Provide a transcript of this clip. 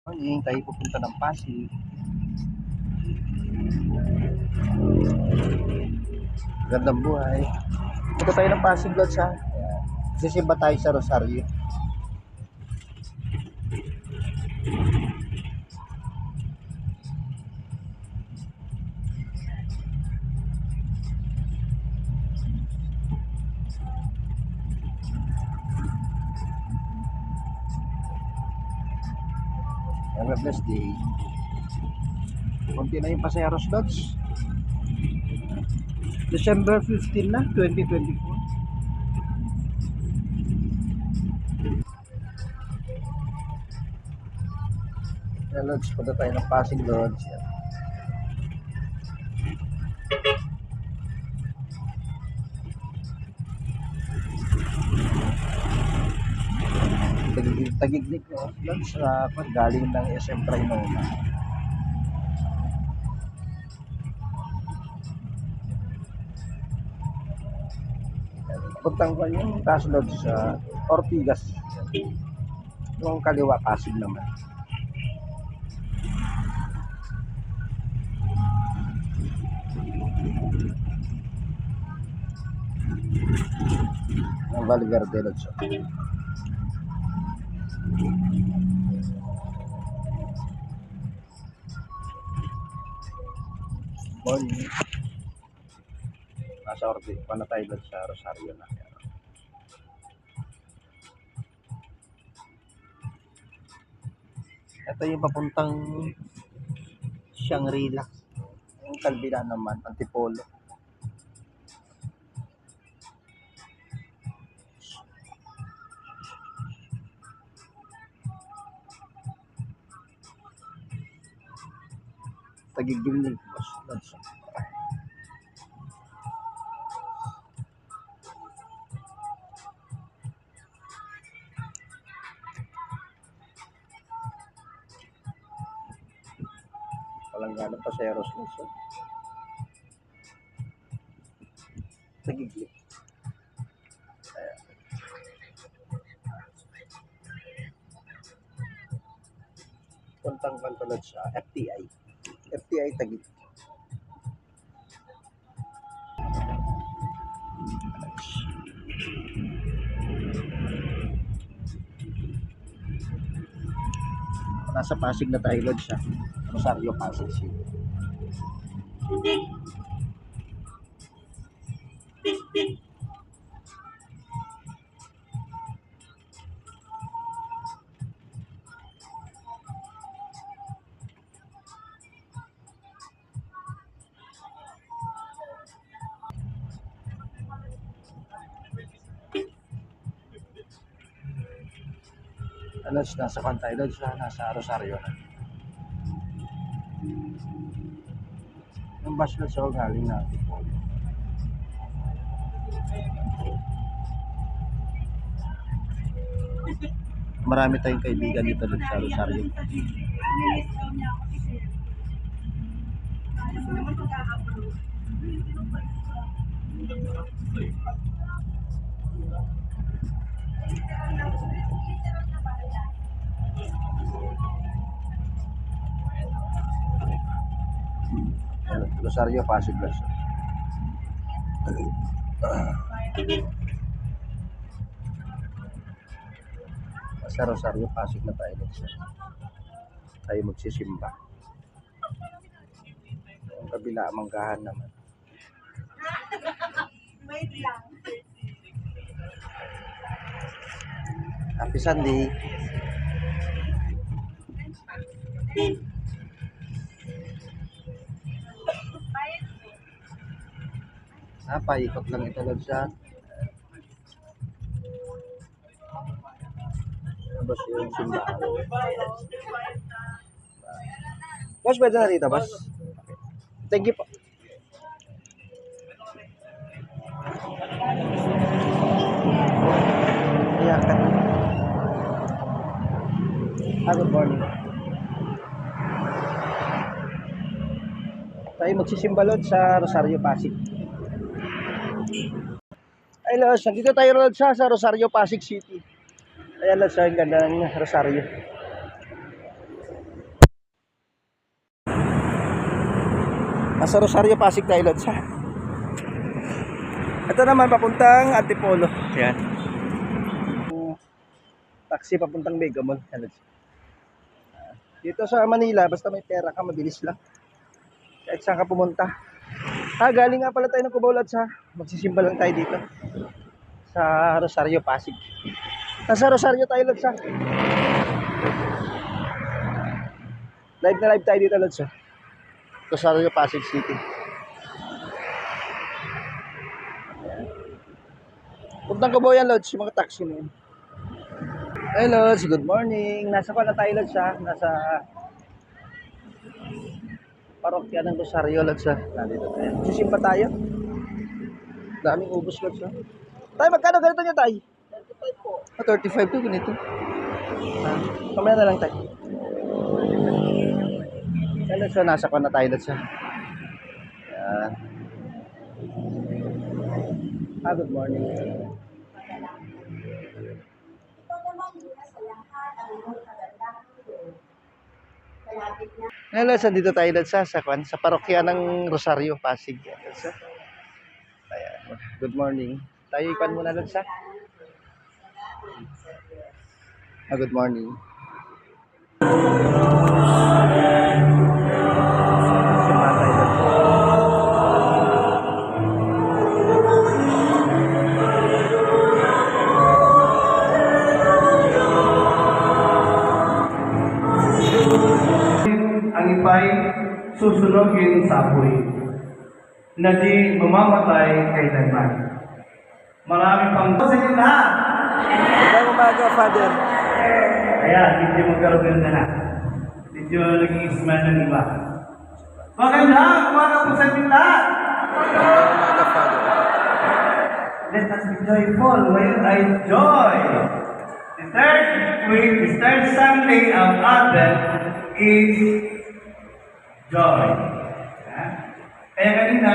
Morning, tayo pupunta ng Pasig. Gandang buhay. Punta tayo ng Pasig Lodge ha. Sisimba tayo sa Rosario. Have a blessed day. Kunti na yung Paseros Lodge. December 15 na, 2024. Yan Lodge, punta tayo ng Pasig Lodge. Yan. Tagignig no, Lodge, galing ng SM Trinoma. Puntang ko yung taas Lodge sa Ortigas. Yung kaliwa Pasig naman. Ng Valverde Lodge. Morning. Nasa Ortigas. Paano tayo Lodge sa Rosario na. Ito yung papuntang Shangri-La. Yung kalbila naman, Antipolo. Tagigilid. Palanggana Paseros Lodge. Tagigilid. Puntang Pantolod sa FTI. FTI Taguig. Nasa Pasig na tayo Lodge sa Rosario, Pasig City. Lodge, nasa Pantay Lodge na, nasa Rosario na. Yung bus Lodge ako galing na Antipolo. Marami tayong kaibigan dito Lodge sa Rosario. Rosario, Pasig Lodge. Sa Rosario, Pasig na tayo Lodge. Tayo magsisimba. Ang kabila, Manggahan naman. Happy Sunday. Paikot lang ito Lodge sa boss yung simbahan. Boss, pwede na rito, boss? Thank you po. Good morning. Tayo magsisimba Lodge sa Rosario, Pasig. Ay Lodge, nandito tayo Lodge sa Rosario, Pasig City. Ayan Lodge, ang ganda ng Rosario. Nasa Rosario, Pasig tayo, Lods, ha? Ito naman, papuntang Antipolo. Yan. Taxi papuntang Megamall. Yan, Lods. Dito sa Manila, basta may pera ka, mabilis lang. Kahit saan ka pumunta. Galing nga pala tayo ng Cubao, Lods, ha? Magsisimba lang tayo dito. Sa Rosario, Pasig. Nasa Rosario tayo, Lods, ha? Live na live tayo dito, Lods, ha? Rosario, Pasig City. Puntang Cubao yan, Lods, yung mga taxi na yun. Hey, Lods, good morning. Nasa pa na tayo, Lods, ha? Nasa parokya ng Rosario, Lods, ha? Nandito tayo. Sisimpa tayo. Daming ubos, Lods, ha? Tay, magkano ganito niya, Tay? 35 po. 35 to, ganito. Kamaya na lang, Tay. Hey, Lods, ha? Nasa pa na tayo, Lods, ha? Yan. Good morning. Hello, dito tayo sa parokya ng Rosario, Pasig. Ayan. Good morning. Tayo ipan muna Lods, ha? Good morning. Simba tayo, Lods. Ang ipay susunogin sa apoy na di mamamatay kailanman. Marami pang sa inyo lahat. Magandang umaga, Father. Ayan, medyo magkaroon na. Medyo naging smile ng iba. Magandang umaga po sa inyo lahat. Magandang umaga, Father. Let us be joyful when I joy. The third week, the third Sunday of Advent is joy. Kaya kanina,